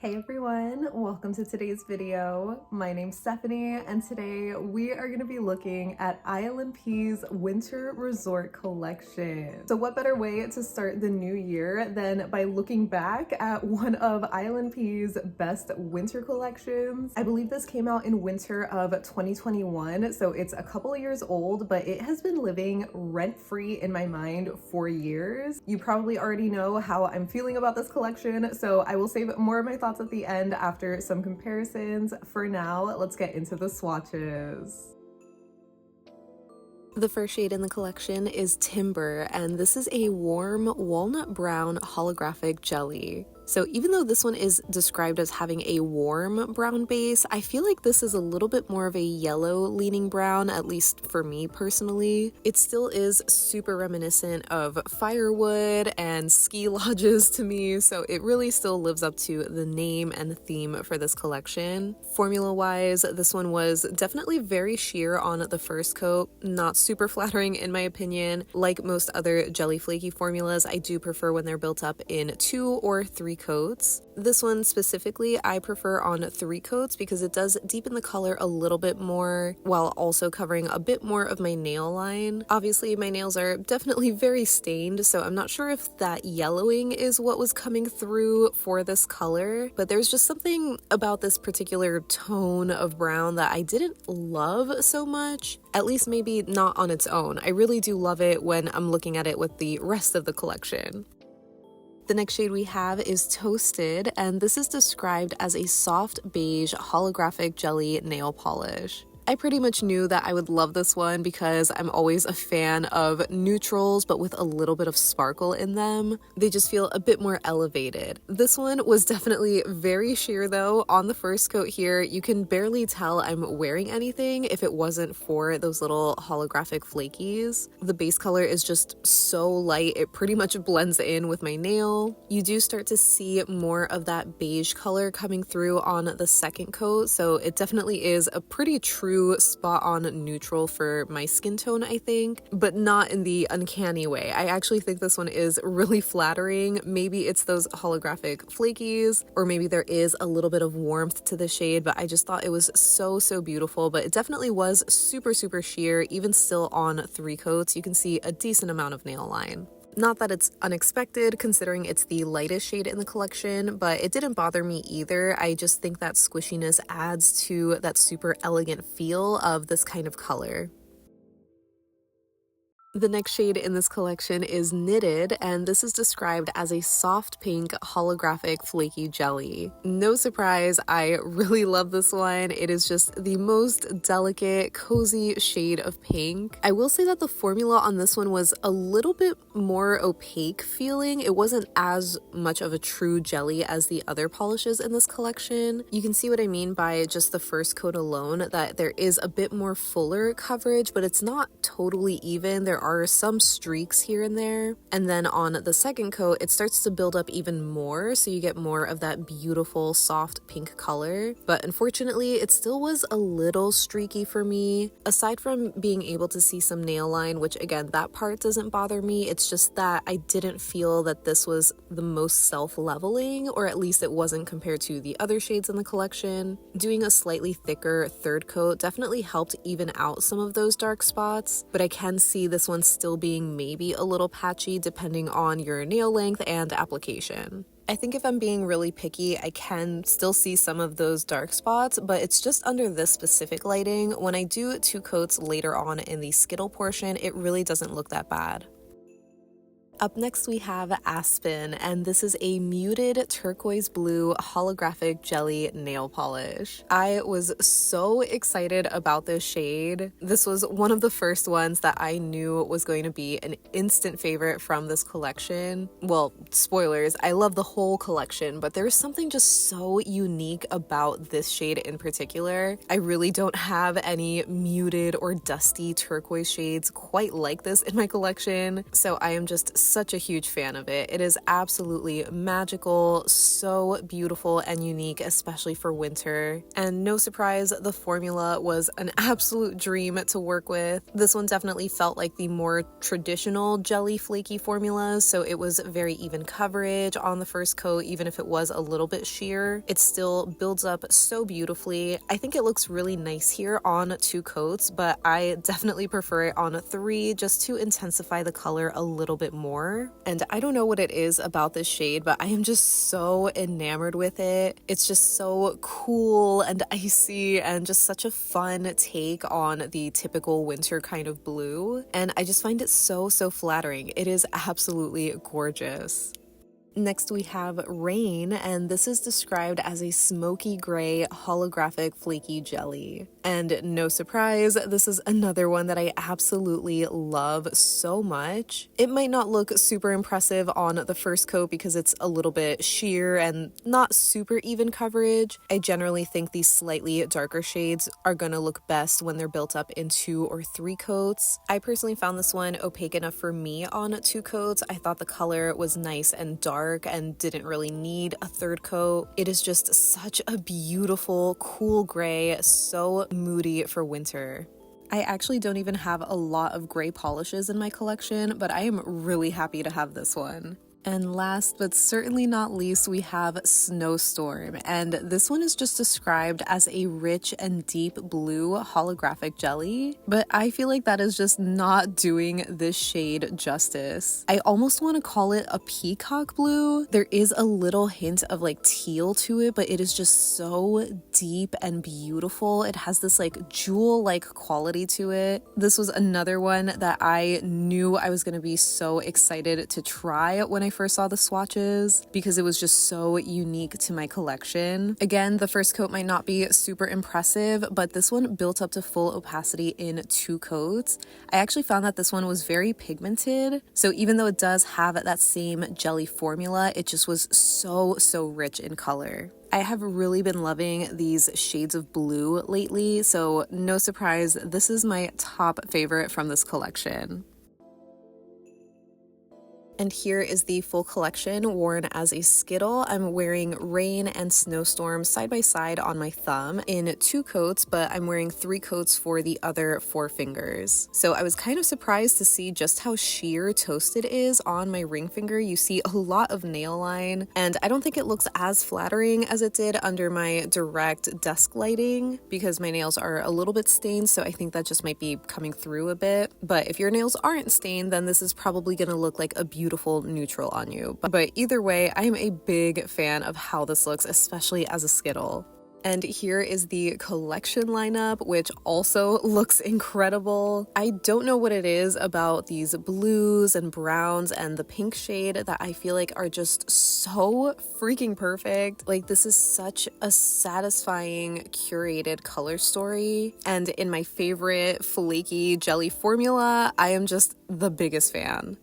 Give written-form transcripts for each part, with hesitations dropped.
Hey everyone, welcome to today's video. My name's Stephanie and today we are going to be looking at ILNP's Winter Resort Collection. So what better way to start the new year than by looking back at one of ILNP's best winter collections. I believe this came out in winter of 2021, so it's a couple of years old, but it has been living rent-free in my mind for years. You probably already know how I'm feeling about this collection, so I will save more of my thoughts at the end after some comparisons. For now, let's get into the swatches. The first shade in the collection is Timber, and this is a warm walnut brown holographic jelly. So even though this one is described as having a warm brown base, I feel like this is a little bit more of a yellow leaning brown, at least for me personally. It still is super reminiscent of firewood and ski lodges to me, so it really still lives up to the name and the theme for this collection. Formula-wise, this one was definitely very sheer on the first coat, not super flattering in my opinion. Like most other jelly flaky formulas, I do prefer when they're built up in 2 or 3 coats. This one specifically I prefer on 3 coats because it does deepen the color a little bit more while also covering a bit more of my nail line. Obviously my nails are definitely very stained, so I'm not sure if that yellowing is what was coming through for this color, but there's just something about this particular tone of brown that I didn't love so much, at least maybe not on its own. I really do love it when I'm looking at it with the rest of the collection. The next shade we have is Toasted, and this is described as a soft beige holographic jelly nail polish. I pretty much knew that I would love this one because I'm always a fan of neutrals but with a little bit of sparkle in them. They just feel a bit more elevated. This one was definitely very sheer though. On the first coat here, you can barely tell I'm wearing anything if it wasn't for those little holographic flakies. The base color is just so light, it pretty much blends in with my nail. You do start to see more of that beige color coming through on the second coat, so it definitely is a pretty true spot on neutral for my skin tone, I think, but not in the uncanny way. I actually think this one is really flattering. Maybe it's those holographic flakies, or maybe there is a little bit of warmth to the shade, but I just thought it was so beautiful. But it definitely was super sheer. Even still on 3 coats, you can see a decent amount of nail line. Not that it's unexpected considering it's the lightest shade in the collection, but it didn't bother me either. I just think that squishiness adds to that super elegant feel of this kind of color. The next shade in this collection is Knitted, and this is described as a soft pink holographic flaky jelly. No surprise, I really love this one. It is just the most delicate, cozy shade of pink. I will say that the formula on this one was a little bit more opaque feeling. It wasn't as much of a true jelly as the other polishes in this collection. You can see what I mean by just the first coat alone, that there is a bit more fuller coverage, but it's not totally even. There are some streaks here and there, and then on the second coat it starts to build up even more, so you get more of that beautiful soft pink color. But unfortunately it still was a little streaky for me. Aside from being able to see some nail line, which again, that part doesn't bother me, it's just that I didn't feel that this was the most self-leveling, or at least it wasn't compared to the other shades in the collection. Doing a slightly thicker third coat definitely helped even out some of those dark spots, but I can see this one still being maybe a little patchy depending on your nail length and application. I think if I'm being really picky, I can still see some of those dark spots, but it's just under this specific lighting. When I do 2 coats later on in the Skittle portion, it really doesn't look that bad. Up next we have Aspen, and this is a muted turquoise blue holographic jelly nail polish. I was so excited about this shade. This was one of the first ones that I knew was going to be an instant favorite from this collection. Well, spoilers, I love the whole collection, but there's something just so unique about this shade in particular. I really don't have any muted or dusty turquoise shades quite like this in my collection, so I am just such a huge fan of it. It is absolutely magical, so beautiful and unique, especially for winter. And no surprise, the formula was an absolute dream to work with. This one definitely felt like the more traditional jelly flaky formulas, so it was very even coverage on the first coat. Even if it was a little bit sheer, it still builds up so beautifully. I think it looks really nice here on 2 coats, but I definitely prefer it on 3 just to intensify the color a little bit more. And I don't know what it is about this shade, but I am just so enamored with it. It's just so cool and icy and just such a fun take on the typical winter kind of blue. And I just find it so flattering. It is absolutely gorgeous. Next we have Rain, and this is described as a smoky gray holographic flaky jelly. And no surprise, this is another one that I absolutely love so much. It might not look super impressive on the first coat because it's a little bit sheer and not super even coverage. I generally think these slightly darker shades are gonna look best when they're built up in 2 or 3 coats. I personally found this one opaque enough for me on 2 coats. I thought the color was nice and dark and didn't really need a 3rd coat. It is just such a beautiful, cool gray, so moody for winter. I actually don't even have a lot of gray polishes in my collection, but I am really happy to have this one. And last but certainly not least, we have Snowstorm, and this one is just described as a rich and deep blue holographic jelly, but I feel like that is just not doing this shade justice. I almost want to call it a peacock blue. There is a little hint of like teal to it, but it is just so deep and beautiful. It has this like jewel-like quality to it. This was another one that I knew I was going to be so excited to try when I first saw the swatches because it was just so unique to my collection. Again, the first coat might not be super impressive, but this one built up to full opacity in 2 coats. I actually found that this one was very pigmented, so even though it does have that same jelly formula, it just was so rich in color. I have really been loving these shades of blue lately, so no surprise, this is my top favorite from this collection. And here is the full collection worn as a Skittle. I'm wearing Rain and Snowstorm side by side on my thumb in 2 coats, but I'm wearing 3 coats for the other 4 fingers. So I was kind of surprised to see just how sheer toasted is on my ring finger. You see a lot of nail line, and I don't think it looks as flattering as it did under my direct desk lighting because my nails are a little bit stained, so I think that just might be coming through a bit. But if your nails aren't stained, then this is probably going to look like a beautiful neutral on you. But either way, I am a big fan of how this looks, especially as a Skittle. And here is the collection lineup, which also looks incredible. I don't know what it is about these blues and browns and the pink shade that I feel like are just so freaking perfect. Like, this is such a satisfying, curated color story. And in my favorite flaky jelly formula, I am just the biggest fan.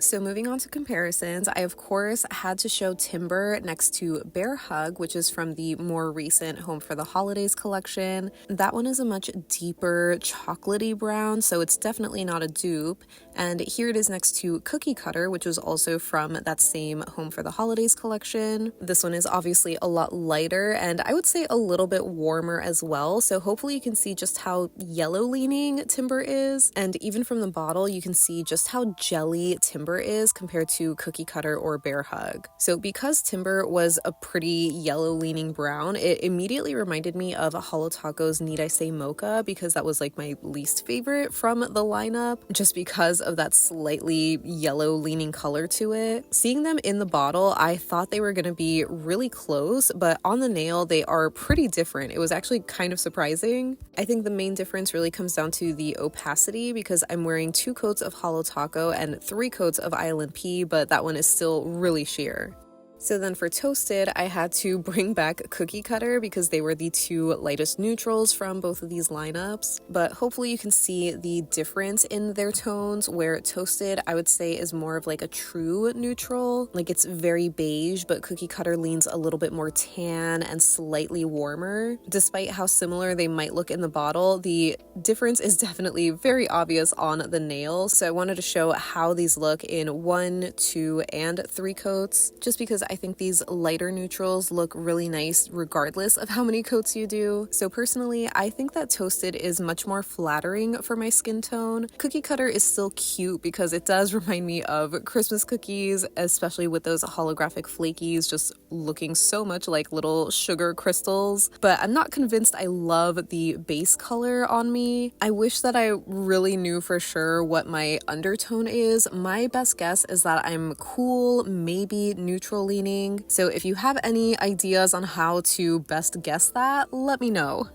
So moving on to comparisons, I of course had to show Timber next to Bear Hug, which is from the more recent Home for the Holidays collection. That one is a much deeper chocolatey brown, so it's definitely not a dupe. And here it is next to Cookie Cutter, which was also from that same Home for the Holidays collection. This one is obviously a lot lighter and I would say a little bit warmer as well. So hopefully you can see just how yellow leaning Timber is. And even from the bottle, you can see just how jelly Timber is compared to Cookie Cutter or Bear Hug. So because Timber was a pretty yellow leaning brown, it immediately reminded me of Holo Taco's Need I Say Mocha, because that was like my least favorite from the lineup, just because of that slightly yellow leaning color to it. Seeing them in the bottle, I thought they were going to be really close, but on the nail they are pretty different. It was actually kind of surprising. I think the main difference really comes down to the opacity, because I'm wearing 2 coats of Holo Taco and 3 coats of ILNP, but that one is still really sheer. So then for Toasted, I had to bring back Cookie Cutter because they were the two lightest neutrals from both of these lineups. But hopefully you can see the difference in their tones, where Toasted, I would say, is more of like a true neutral. Like it's very beige, but Cookie Cutter leans a little bit more tan and slightly warmer. Despite how similar they might look in the bottle, the difference is definitely very obvious on the nail. So I wanted to show how these look in 1, 2, and 3 coats, just because I think these lighter neutrals look really nice regardless of how many coats you do. So personally, I think that Toasted is much more flattering for my skin tone. Cookie Cutter is still cute because it does remind me of Christmas cookies, especially with those holographic flakies just looking so much like little sugar crystals. But I'm not convinced I love the base color on me. I wish that I really knew for sure what my undertone is. My best guess is that I'm cool, maybe neutral leaning. So if you have any ideas on how to best guess that, let me know.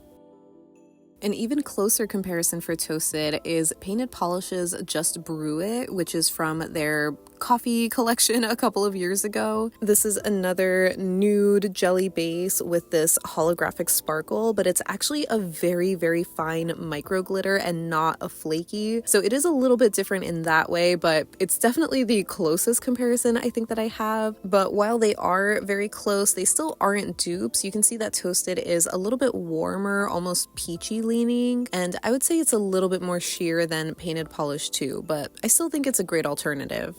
An even closer comparison for Toasted is Painted Polish's Just Brew It, which is from their coffee collection a couple of years ago. This is another nude jelly base with this holographic sparkle, but it's actually a very, very fine micro glitter and not a flaky. So it is a little bit different in that way, but it's definitely the closest comparison I think that I have. But while they are very close, they still aren't dupes. You can see that Toasted is a little bit warmer, almost peachy leaning, and I would say it's a little bit more sheer than Painted Polish too, but I still think it's a great alternative.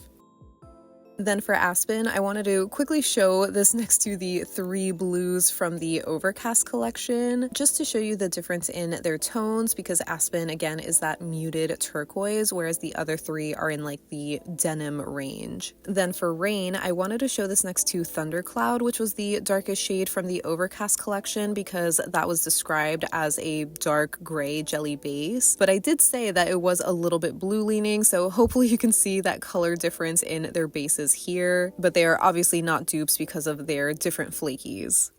Then for Aspen, I wanted to quickly show this next to the 3 blues from the Overcast collection, just to show you the difference in their tones, because Aspen, again, is that muted turquoise, whereas the other 3 are in like the denim range. Then for Rain, I wanted to show this next to Thundercloud, which was the darkest shade from the Overcast collection, because that was described as a dark gray jelly base. But I did say that it was a little bit blue leaning, so hopefully you can see that color difference in their bases here, but they are obviously not dupes because of their different flakies.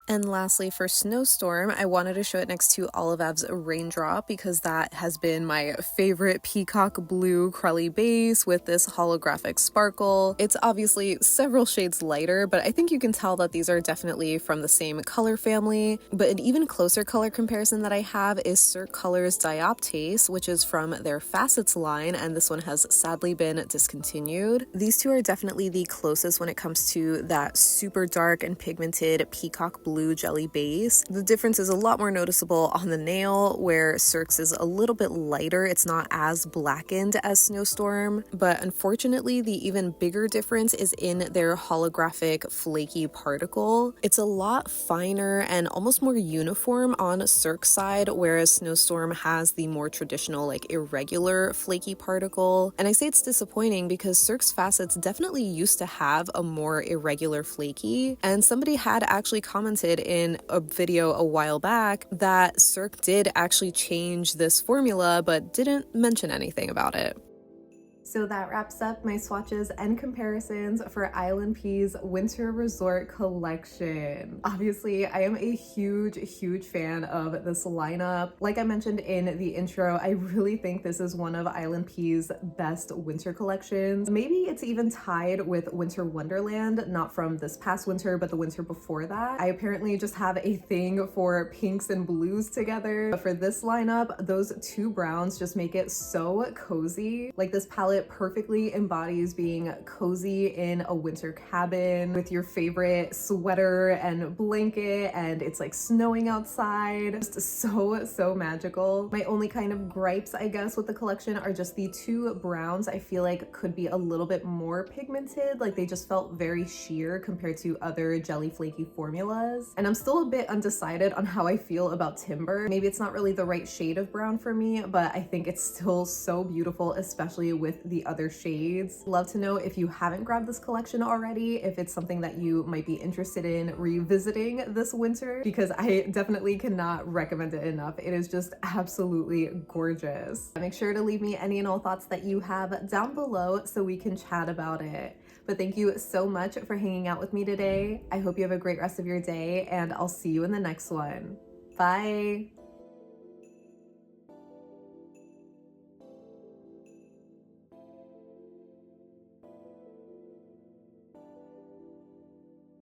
And lastly, for Snowstorm, I wanted to show it next to Olive Av's Raindrop because that has been my favorite peacock blue crelly base with this holographic sparkle. It's obviously several shades lighter, but I think you can tell that these are definitely from the same color family. But an even closer color comparison that I have is Cirque Colors Dioptase, which is from their Facets line, and this one has sadly been discontinued. These two are definitely the closest when it comes to that super dark and pigmented peacock blue jelly base. The difference is a lot more noticeable on the nail, where Cirque's is a little bit lighter. It's not as blackened as Snowstorm, but unfortunately the even bigger difference is in their holographic flaky particle. It's a lot finer and almost more uniform on Cirque's side, whereas Snowstorm has the more traditional like irregular flaky particle. And I say it's disappointing because Cirque's Facets definitely used to have a more irregular flaky, and somebody had actually commented in a video a while back that Cirque did actually change this formula but didn't mention anything about it. So that wraps up my swatches and comparisons for ILNP's Winter Resort collection. Obviously, I am a huge fan of this lineup. Like I mentioned in the intro, I really think this is one of ILNP's best winter collections. Maybe it's even tied with Winter Wonderland, not from this past winter, but the winter before that. I apparently just have a thing for pinks and blues together. But for this lineup, those 2 browns just make it so cozy. Like, this palette perfectly embodies being cozy in a winter cabin with your favorite sweater and blanket, and it's like snowing outside. Just so magical. My only kind of gripes, I guess, with the collection are just the 2 browns. I feel like could be a little bit more pigmented. Like, they just felt very sheer compared to other jelly flaky formulas. And I'm still a bit undecided on how I feel about Timber. Maybe it's not really the right shade of brown for me, but I think it's still so beautiful, especially with the other shades. Love to know if you haven't grabbed this collection already, if it's something that you might be interested in revisiting this winter, because I definitely cannot recommend it enough. It is just absolutely gorgeous. Make sure to leave me any and all thoughts that you have down below so we can chat about it. But thank you so much for hanging out with me today. I hope you have a great rest of your day, and I'll see you in the next one. Bye!